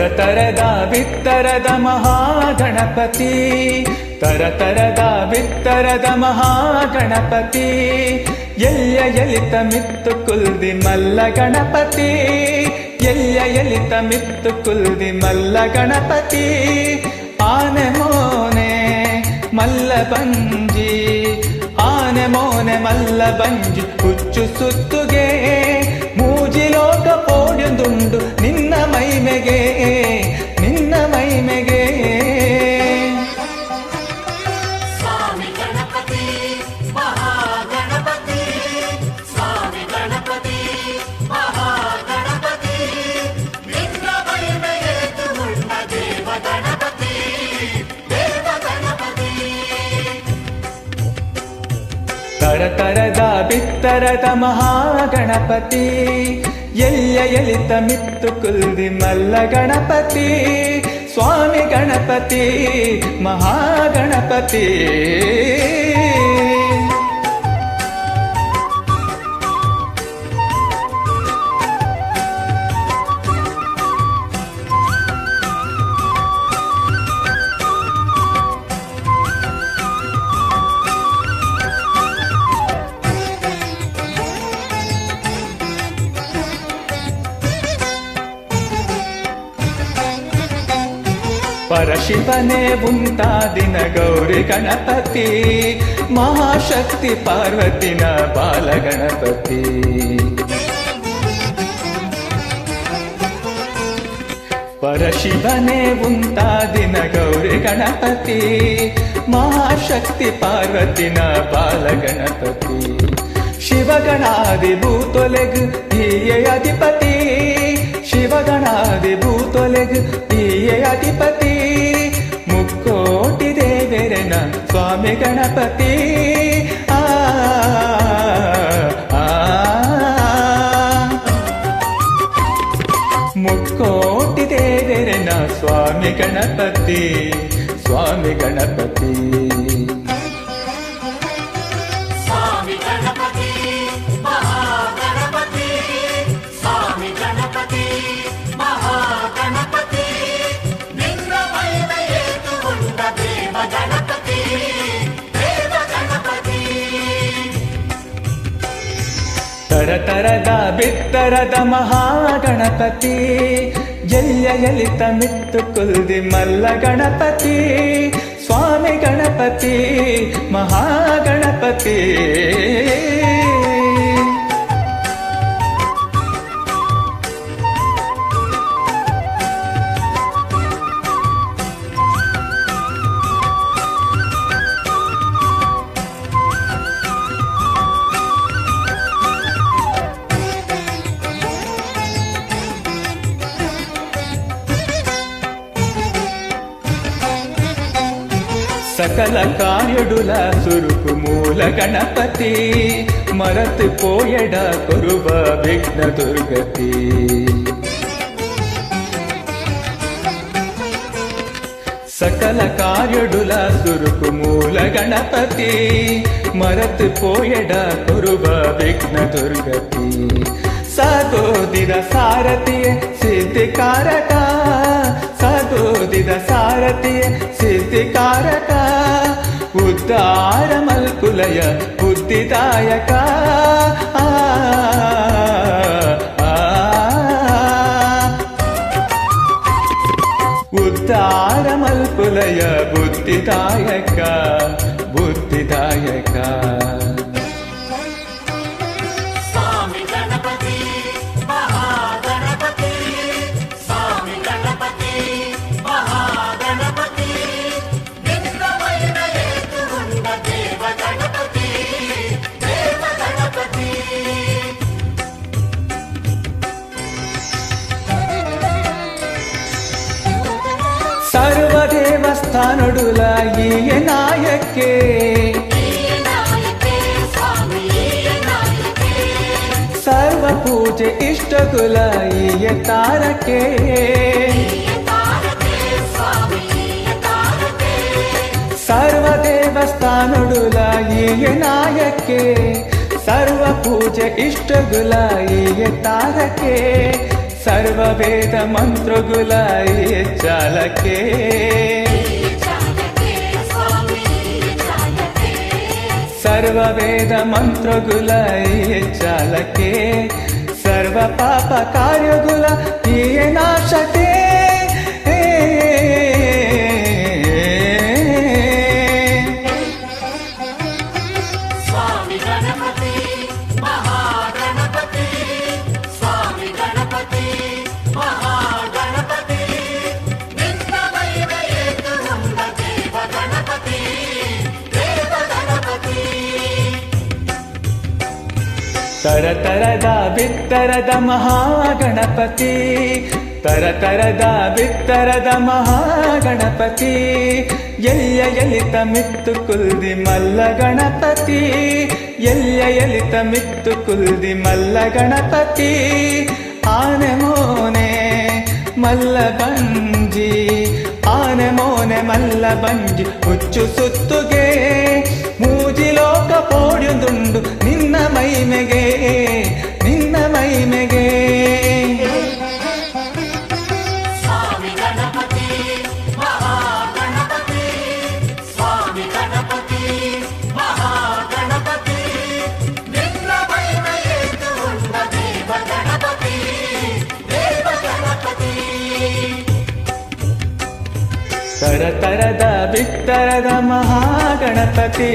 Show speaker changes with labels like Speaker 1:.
Speaker 1: ತರತರದ ಬಿತ್ತರದ ಮಹಾಗಣಪತಿ, ತರತರದ ಬಿತ್ತರದ ಮಹಾಗಣಪತಿ, ಎಲ್ಯ ಎಲಿತ ಮಿತ್ತು ಕುಲ್ದಿ ಮಲ್ಲ ಗಣಪತಿ, ಎಲ್ಯ ಎಲಿತ ಮಿತ್ತು ಕುಲ್ದಿ ಮಲ್ಲ ಗಣಪತಿ, ಆನೆ ಮೋನೆ ಮಲ್ಲ ಬಂಜಿ, ಆನೆ ಮೋನೆ ಮಲ್ಲ ಬಂಜಿ ಹುಚ್ಚು ಸುತ್ತುಗೆ, ಮೂಜಿ ಲೋಕ ಪೋಡಿಯುಂದುಂಡು ನಿನ್ನ ಮೈಮೆಗೆ, ನಿನ್ನ ಮೈಮೆಗೆ. ತರತರದ ಬಿತ್ತರದ ಮಹಾಗಣಪತಿ, ಎಲ್ಯ ಎಲಿತ ಮಿತ್ತು ಕುಲ್ದಿ ಮಲ್ಲ ಗಣಪತಿ, ಸ್ವಾಮಿ ಗಣಪತಿ ಮಹಾಗಣಪತಿ. ಪರಶಿವನೇ ಉಂಟಾದಿನ ಗೌರಿ ಗಣಪತಿ, ಮಹಾಶಕ್ತಿ ಪಾರ್ವತಿನ ಬಾಲಗಣಪತಿ. ಪರಶಿವನೇ ಉಂಟಾದಿನ ಗೌರಿ ಗಣಪತಿ, ಮಹಾಶಕ್ತಿ ಪಾರ್ವತಿನ ಬಾಲಗಣಪತಿ. ಶಿವಗಣಾದಿ ಭೂತೊಲೆಗ್ ಈಯೇ ಅಧಿಪತಿ, ಶಿವಗಣಾದಿ ಭೂತೊಲೆಗ್ ಈಯೇ ಅಧಿಪತಿ, ಮುಕ್ಕೋಟಿ ದೇವರನ ಸ್ವಾಮಿ ಗಣಪತಿ. ಆ ಮುಕ್ಕೋಟಿ ದೇವರನ ಸ್ವಾಮಿ ಗಣಪತಿ, ಸ್ವಾಮಿ ಗಣಪತಿ. ತರತರದ ಬಿತ್ತರದ ಮಹಾಗಣಪತಿ, ಎಲ್ಯ ಎಲಿತ ಮಿತ್ತು ಕುಲ್ದಿ ಮಲ್ಲ ಗಣಪತಿ, ಸ್ವಾಮಿ ಗಣಪತಿ ಮಹಾಗಣಪತಿ. ಸಕಲ ಕಾರ್ಯಡುಲ ಸುರುಕು ಮೂಲ ಗಣಪತಿ, ಮರತು ಪೋಯಡ ಕೊರುವ ವಿಘ್ನ ದುರ್ಗತಿ. ಸಕಲ ಕಾರ್ಯಡುಲ ಸುರುಕು ಮೂಲ ಗಣಪತಿ, ಮರತು ಪೋಯಡ ಕೊರುವ ವಿಘ್ನ ದುರ್ಗತಿ. ಸಗೋದಿದ ಸಾರಥಿಯ ಸಿದ್ಧಿಕಾರಕ, ಸಗೋದಿದ ಸಾರಥಿಯ ಸಿದ್ಧಿಕಾರಕ, ಉದ್ಧಾರ ಮಲ್ಕುಲಯ ಬುದ್ಧಿದಾಯಕ. ಉದ್ಧಾರ ಮಲ್ಕುಲಯ ಬುದ್ಧಿದಾಯಕ, ಬುದ್ಧಿದಾಯಕ. ಸರ್ವ ದೇವಸ್ಥಾನಡುಲ ಈಯ ನಾಯಕ್ಕೆ, ಸರ್ವ ಪೂಜೆ ಇಷ್ಟಕುಲ ಈಯ ತಾರಕೆ, ಸರ್ವ ದೇವಸ್ಥಾನಡುಲ ಈಯ ನಾಯಕ್ಕೆ, ಸರ್ವ ಪೂಜೆ ಇಷ್ಟಗುಲ ಈಯ ತಾರಕೆ, ಸರ್ವ ವೇದ ಮಂತ್ರಗುಲ ಈ ಚಾಲಕ್ಕೆ ಸರ್ವ ವೇದ ಮಂತ್ರಗುಲ ಈ ಚಾಲಕ್ಕೆ ಸರ್ವ ಪಾಪ ಕಾರ್ಯಗುಲ ಈ ನಾಶಕ್ಕೆ ತರತರದ ಬಿತ್ತರದ ಮಹಾಗಣಪತಿ ತರತರದ ಬಿತ್ತರದ ಮಹಾಗಣಪತಿ ಎಲ್ಲಿಯ ಎಲಿತ ಮಿತ್ತು ಕುಲ್ದಿ ಮಲ್ಲ ಗಣಪತಿ ಎಲ್ಲಿಯ ಎಲಿತ ಮಿತ್ತು ಕುಲ್ದಿ ಮಲ್ಲ ಗಣಪತಿ ಆನೆ ಮೋನೆ ಮಲ್ಲ ಬಂಜಿ ಆನೆ ಮೋನೆ ಮಲ್ಲ ಬಂಜಿ ಹುಚ್ಚು ಸುತ್ತುಗೆ ಮೂಜಿ ಲೋಕ ಪೋಡ್ಯುದುಂಡು ನಿನ್ನ ಮೈಮೆಗೆ ನಿನ್ನ ಮೈಮೆಗೆ
Speaker 2: ಸ್ವಾಮಿ ಗಣಪತಿ ಮಹಾಗಣಪತಿ ಸ್ವಾಮಿ ಗಣಪತಿ ಮಹಾಗಣಪತಿ ನಿನ್ನ ಮೈಮೆಯೇತು ಉಂಡ ದೇವ ಗಣಪತಿ ದೇವ ಗಣಪತಿ
Speaker 1: ತರತರದ ಬಿತ್ತರದ ಮಹಾಗಣಪತಿ